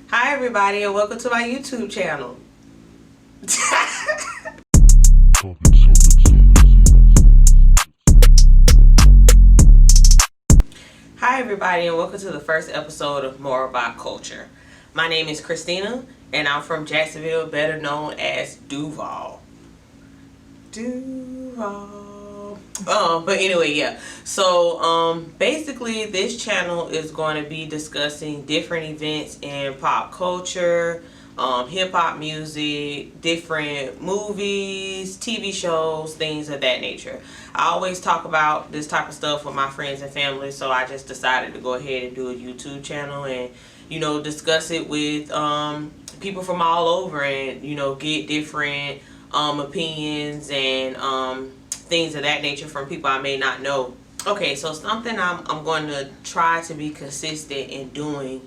Hi everybody and welcome to my YouTube channel. Hi everybody and welcome to the first episode of More About Culture. My name is Christina and I'm from Jacksonville, better known as Duval. But anyway, yeah. So basically this channel is going to be discussing different events in pop culture, hip hop music, different movies, TV shows, things of that nature. I always talk about this type of stuff with my friends and family, so I just decided to go ahead and do a YouTube channel and discuss it with people from all over and get different opinions and things of that nature from people I may not know. Okay, so something I'm going to try to be consistent in doing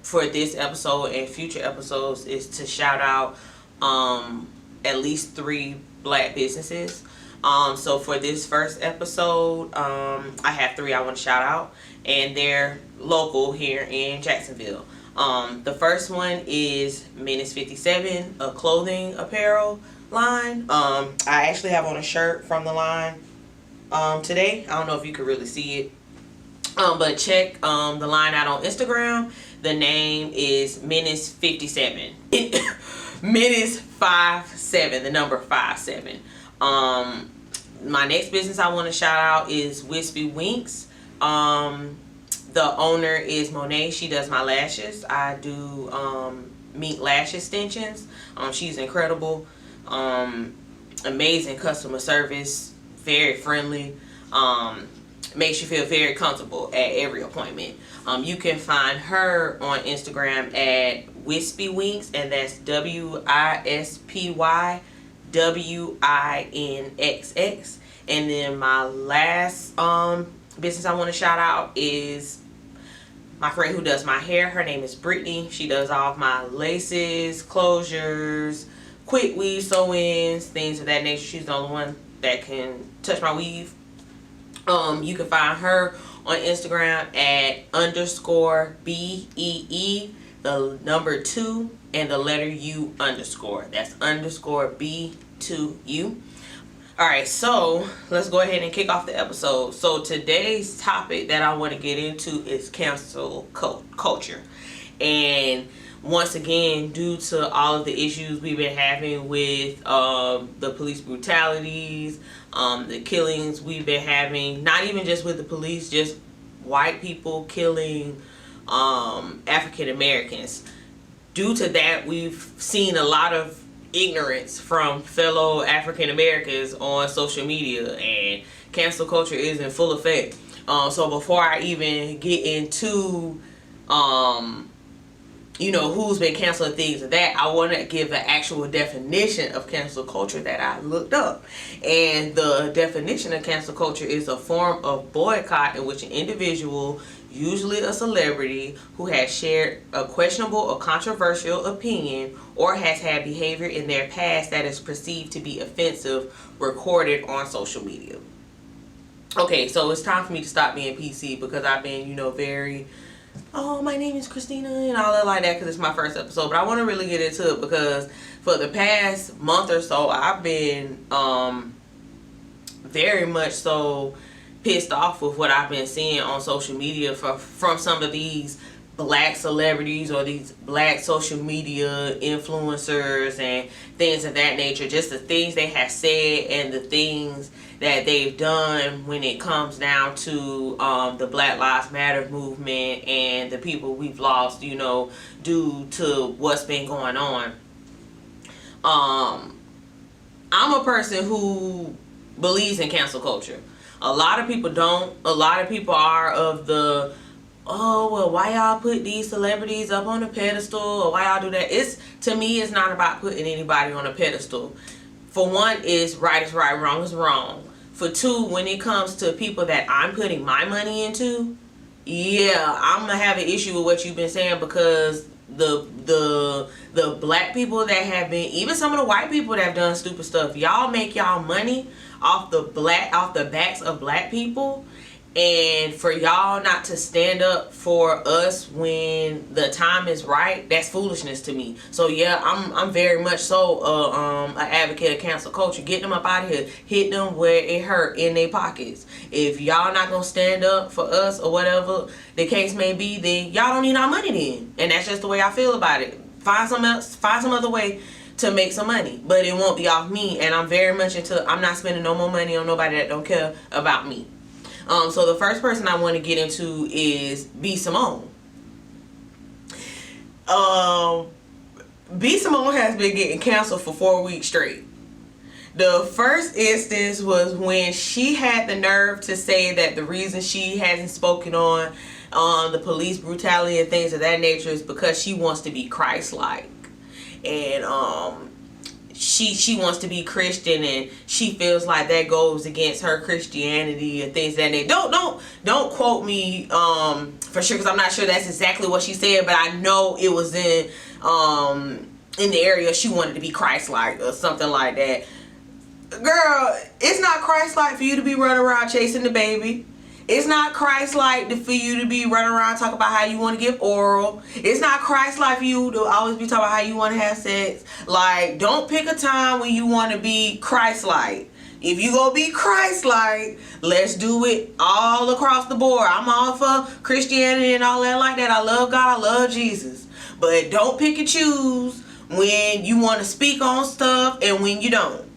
for this episode and future episodes is to shout out at least 3 black businesses. So for this first episode, I have 3 I want to shout out, and they're local here in Jacksonville. The first one is Menace 57, a clothing apparel line. I actually have on a shirt from the line today. I don't know if you can really see it, but check the line out on Instagram. The name is Menace 57. Menace 57, the number 57. My next business I want to shout out is Wispy Winks. The owner is Monet. She does my lashes. I do mink lash extensions. She's incredible. Amazing customer service. Very friendly. Makes you feel very comfortable at every appointment. You can find her on Instagram at Wispy Winks, and that's WISPYWINXX. And then my last business I want to shout out is my friend who does my hair. Her name is Brittany. She does all of my laces, closures, quick weave sew-ins, things of that nature. She's the only one that can touch my weave. You can find her on Instagram at _BEE, the number 2 and the letter U _. That's _B2U. Alright, so let's go ahead and kick off the episode. So today's topic that I want to get into is cancel culture. And once again, due to all of the issues we've been having with the police brutalities, the killings we've been having, not even just with the police, just white people killing African Americans. Due to that, we've seen a lot of ignorance from fellow African Americans on social media, and cancel culture is in full effect. So before I even get into who's been canceling things and that, I want to give the actual definition of cancel culture that I looked up. And the definition of cancel culture is a form of boycott in which an individual, usually a celebrity, who has shared a questionable or controversial opinion or has had behavior in their past that is perceived to be offensive, recorded on social media. Okay, so it's time for me to stop being PC because I've been, very, oh, my name is Christina and all that like that because it's my first episode. But I want to really get into it because for the past month or so, I've been very much so pissed off with what I've been seeing on social media from some of these black celebrities or these black social media influencers and things of that nature. Just the things they have said and the things that they've done when it comes down to the Black Lives Matter movement and the people we've lost, due to what's been going on. I'm a person who believes in cancel culture. A lot of people don't. A lot of people are of the, oh, well, why y'all put these celebrities up on a pedestal, or why y'all do that? To me, it's not about putting anybody on a pedestal. For one, is right, wrong is wrong. For two, when it comes to people that I'm putting my money into, yeah, I'm gonna have an issue with what you've been saying, because the black people that have been, even some of the white people that have done stupid stuff, y'all make y'all money off the backs of black people, And for y'all not to stand up for us when the time is right, that's foolishness to me. So yeah, I'm very much so an advocate of cancel culture. Get them up out of here. Hit them where it hurt, in their pockets. If y'all not gonna stand up for us or whatever the case may be, then y'all don't need our money then. And that's just the way I feel about it. Find some other way to make some money, but it won't be off me. And I'm very much I'm not spending no more money on nobody that don't care about me. So the first person I want to get into is B. Simone. B. Simone has been getting canceled for 4 weeks straight. The first instance was when she had the nerve to say that the reason she hasn't spoken on the police brutality and things of that nature is because she wants to be Christ-like. And she wants to be Christian, and she feels like that goes against her Christianity and things that they don't quote me for sure, because I'm not sure that's exactly what she said, but I know it was in the area she wanted to be Christ-like or something like that. Girl, it's not Christ-like for you to be running around chasing the baby. It's not Christ-like for you to be running around talking about how you want to give oral. It's not Christ-like for you to always be talking about how you want to have sex. Like, don't pick a time when you want to be Christ-like. If you gonna be Christ-like, let's do it all across the board. I'm all for Christianity and all that like that. I love God, I love Jesus. But don't pick and choose when you want to speak on stuff and when you don't.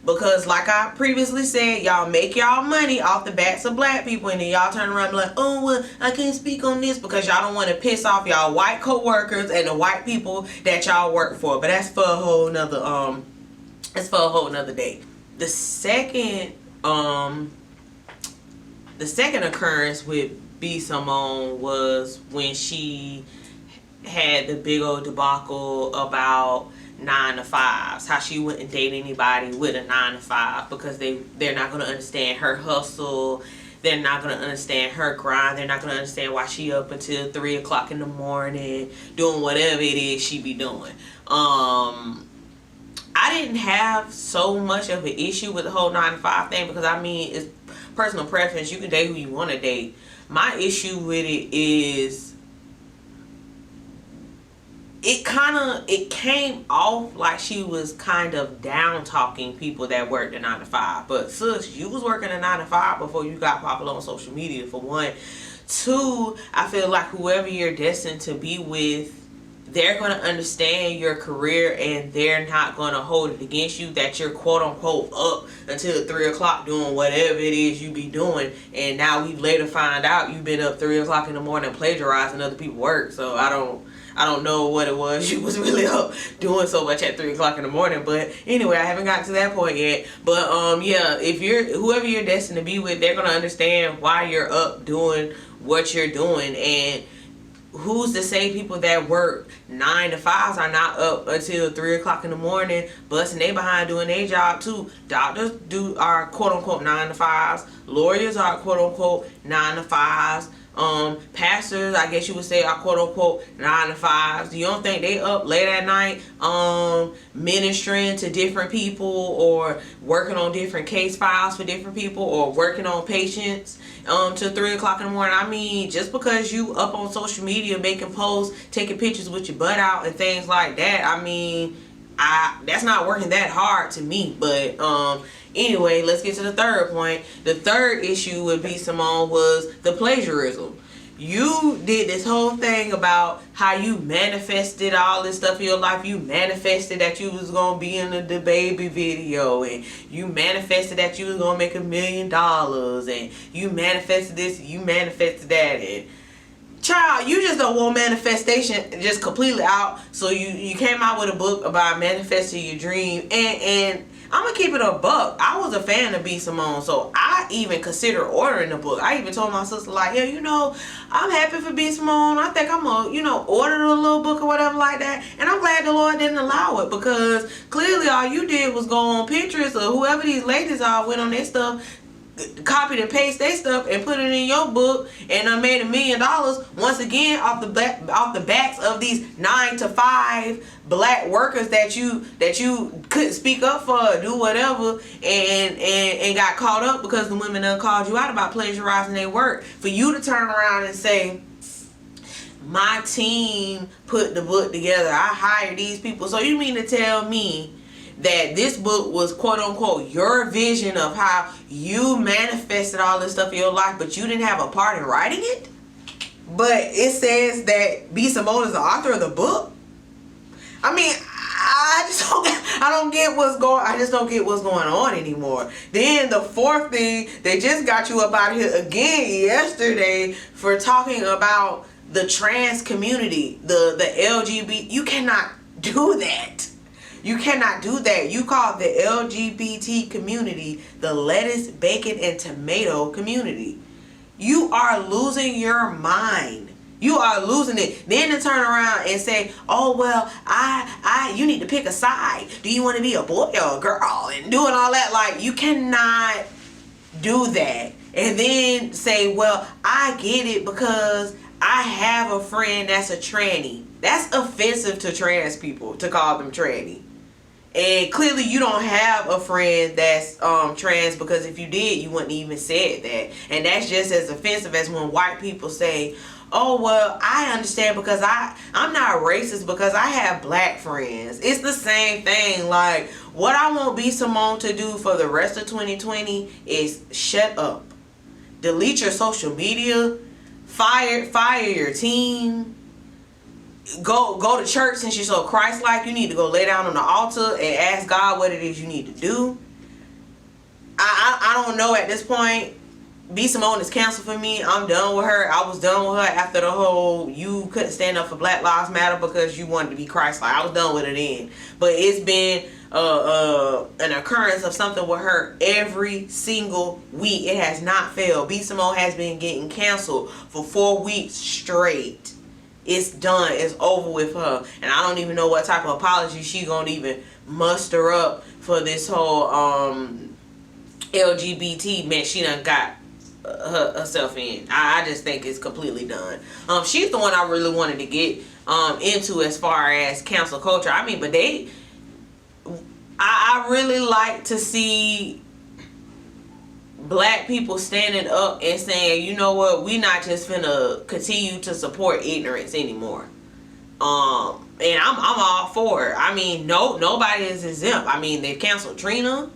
Because like I previously said, y'all make y'all money off the backs of black people, and then y'all turn around and be like, oh, well, I can't speak on this, because y'all don't want to piss off y'all white co-workers and the white people that y'all work for. But that's for a whole nother day. The second occurrence with B. Simone was when she had the big old debacle about 9 to 5s, how she wouldn't date anybody with a 9 to 5 because they're not going to understand her hustle, they're not going to understand her grind, they're not going to understand why she up until 3 o'clock in the morning doing whatever it is she be doing. I didn't have so much of an issue with the whole 9 to 5 thing, because I mean, it's personal preference. You can date who you want to date. My issue with it is it came off like she was kind of down talking people that worked a 9 to 5. But sis, you was working a 9 to 5 before you got popular on social media, for one. Two, I feel like whoever you're destined to be with, they're going to understand your career, and they're not going to hold it against you that you're quote unquote up until 3 o'clock doing whatever it is you be doing. And now we later find out you've been up 3 o'clock in the morning plagiarizing other people's work. So I don't know what it was you was really up doing so much at 3 o'clock in the morning. But anyway, I haven't gotten to that point yet. But yeah, if whoever you're destined to be with, they're gonna understand why you're up doing what you're doing. And who's to say people that work 9 to 5s are not up until 3 o'clock in the morning busting they behind doing their job too? Doctors are quote unquote 9 to 5s. Lawyers are quote unquote 9 to 5s. Pastors, I guess you would say, are quote unquote 9 to 5s. You don't think they up late at night ministering to different people, or working on different case files for different people, or working on patients to 3 o'clock in the morning? I mean, just because you up on social media making posts, taking pictures with your butt out and things like that, I mean, that's not working that hard to me. But anyway, let's get to the third point. The third issue with B. Simone was the plagiarism. You did this whole thing about how you manifested all this stuff in your life. You manifested that you was going to be in the baby video, and you manifested that you was going to make $1 million, and you manifested this, you manifested that, and child, you just don't want manifestation just completely out. So you came out with a book about manifesting your dream, and I'm gonna keep it a buck. I was a fan of B. Simone, so I even considered ordering the book. I even told my sister, like, yeah, I'm happy for B. Simone. I think I'm gonna, order a little book or whatever like that. And I'm glad the Lord didn't allow it, because clearly all you did was go on Pinterest or whoever these ladies are went on their stuff, copied and paste their stuff and put it in your book and made $1 million once again off the backs of these 9-to-5 black workers that you couldn't speak up for or do whatever, and got caught up because the women done called you out about plagiarizing their work, for you to turn around and say, my team put the book together, I hired these people. So you mean to tell me that this book was quote unquote your vision of how you manifested all this stuff in your life, but you didn't have a part in writing it? But it says that B. Simone is the author of the book? I mean, I just don't get what's going on anymore. Then the fourth thing, they just got you up out of here again yesterday for talking about the trans community, the LGBT. You cannot do that. You cannot do that. You call the LGBT community the lettuce, bacon, and tomato community. You are losing your mind. You are losing it. Then to turn around and say, oh, well, you need to pick a side. Do you want to be a boy or a girl? And doing all that. Like, you cannot do that. And then say, well, I get it because I have a friend that's a tranny. That's offensive to trans people to call them tranny. And clearly you don't have a friend that's trans, because if you did, you wouldn't even said that. And that's just as offensive as when white people say, oh, well, I understand because I'm not racist because I have black friends. It's the same thing. Like, what I want B. Simone to do for the rest of 2020 is shut up. Delete your social media. Fire your team. Go to church. Since you're so Christ-like, you need to go lay down on the altar and ask God what it is you need to do. I don't know at this point. B. Simone is canceled for me. I'm done with her. I was done with her after the whole you couldn't stand up for Black Lives Matter because you wanted to be Christ-like. I was done with it then. But it's been an occurrence of something with her every single week. It has not failed. B. Simone has been getting canceled for 4 weeks straight. It's done. It's over with her. And I don't even know what type of apology she gonna even muster up for this whole LGBT mess she done got herself in. I just think it's completely done. She's the one I really wanted to get into as far as cancel culture. I mean, but I really like to see black people standing up and saying, you know what, we not just finna continue to support ignorance anymore. And I'm all for it. I mean, nobody is exempt. I mean, they canceled Trina.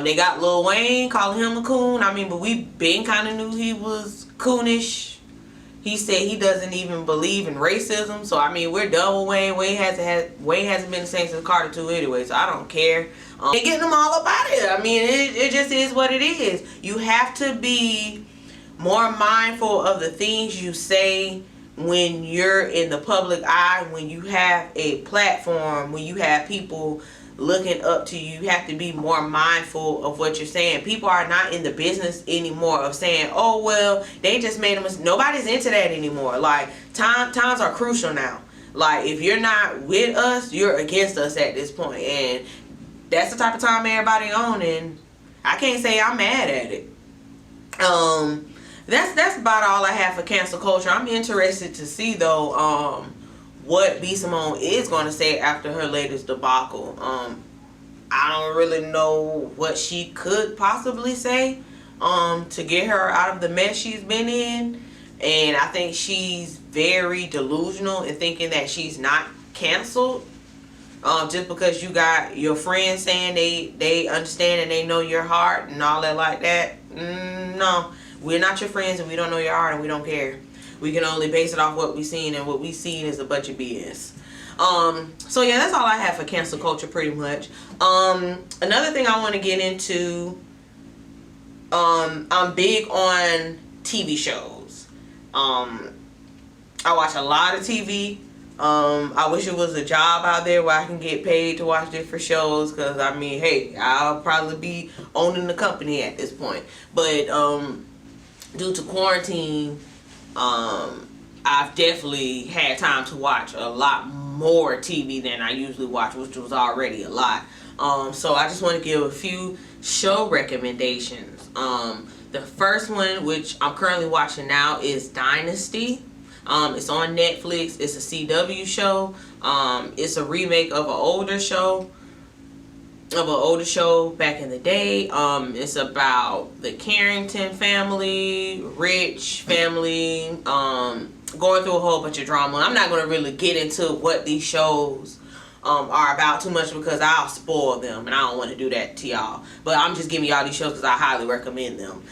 They got Lil Wayne, calling him a coon. I mean, but we been kind of knew he was coonish. He said he doesn't even believe in racism. So I mean, we're done with Wayne. Wayne hasn't been the same since Carter 2 anyway. So I don't care. They're getting them all up out of it. I mean, it just is what it is. You have to be more mindful of the things you say when you're in the public eye, when you have a platform, when you have people looking up to you. You have to be more mindful of what you're saying. People are not in the business anymore of saying, oh, well, they just made a mistake. Nobody's into that anymore. Like, times are crucial now. Like, if you're not with us, you're against us at this point. And that's the type of time everybody on, and I can't say I'm mad at it. That's about all I have for cancel culture. I'm interested to see, though, what B. Simone is going to say after her latest debacle. I don't really know what she could possibly say to get her out of the mess she's been in. And I think she's very delusional in thinking that she's not canceled. Just because you got your friends saying they understand and they know your heart and all that like that. No, we're not your friends and we don't know your heart and we don't care. We can only base it off what we seen, and what we seen is a bunch of BS. So yeah, that's all I have for cancel culture pretty much. Another thing I want to get into, I'm big on TV shows. I watch a lot of TV. I wish it was a job out there where I can get paid to watch different shows, because I mean, hey, I'll probably be owning the company at this point. But due to quarantine, I've definitely had time to watch a lot more TV than I usually watch, which was already a lot. So I just want to give a few show recommendations. The first one, which I'm currently watching now, is Dynasty. It's on Netflix. It's a CW show. It's a remake of an older show. Back in the day. It's about the Carrington family, rich family, going through a whole bunch of drama. I'm not going to really get into what these shows are about too much because I'll spoil them, and I don't want to do that to y'all. But I'm just giving y'all these shows because I highly recommend them.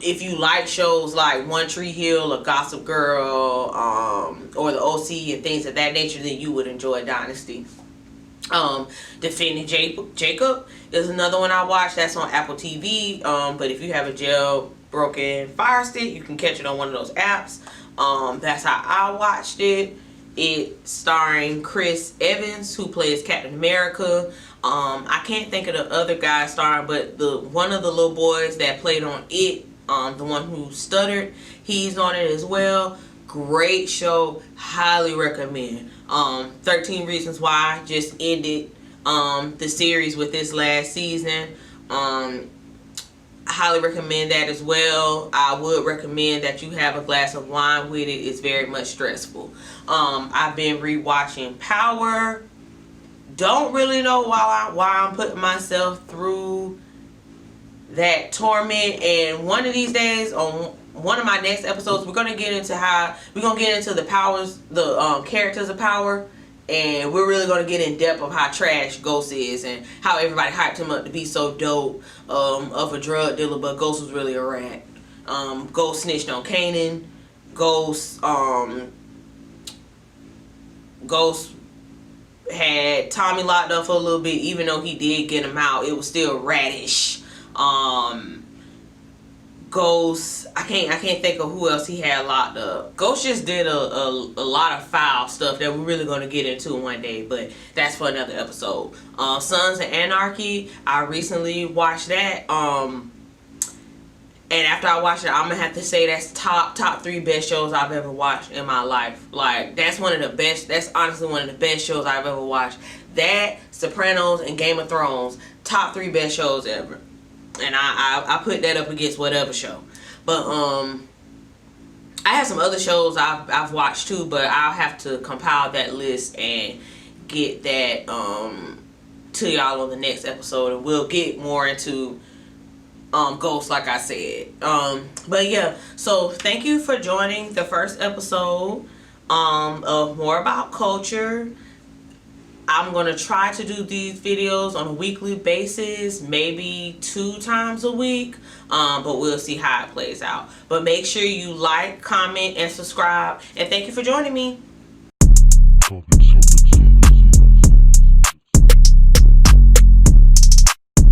If you like shows like One Tree Hill or Gossip Girl, or the OC and things of that nature, then you would enjoy Dynasty. Defending Jacob is another one I watched. That's on Apple TV. But if you have a jailbroken Fire Stick, you can catch it on one of those apps. That's how I watched it. It's starring Chris Evans, who plays Captain America. I can't think of the other guy starring, but one of the little boys that played on it, the one who stuttered, he's on it as well. Great show, highly recommend. 13 Reasons Why just ended the series with this last season. Highly recommend that as well. I would recommend that you have a glass of wine with it. It's very much stressful. I've been rewatching Power. Don't really know why I'm putting myself through that torment, and one of these days on one of my next episodes we're gonna get into the powers, the characters of Power, and we're really gonna get in depth of how trash Ghost is and how everybody hyped him up to be so dope of a drug dealer, but Ghost was really a rat. Ghost snitched on Kanan. Ghost had Tommy locked up for a little bit. Even though he did get him out, it was still radish. Ghost, I can't think of who else he had locked up. Ghost just did a lot of foul stuff that we're really going to get into one day, but that's for another episode. Sons of Anarchy, I recently watched that. And after I watched it, I'm gonna have to say that's top 3 best shows I've ever watched in my life. Like, that's honestly one of the best shows I've ever watched. That, Sopranos, and Game of Thrones, top 3 best shows ever. And I put that up against whatever show. But I have some other shows I've watched too, but I'll have to compile that list and get that to y'all on the next episode, and we'll get more into Ghost, like I said. But yeah, so thank you for joining the first episode of More About Culture. I'm going to try to do these videos on a weekly basis, maybe 2 times a week, but we'll see how it plays out. But make sure you like, comment, and subscribe, and thank you for joining me.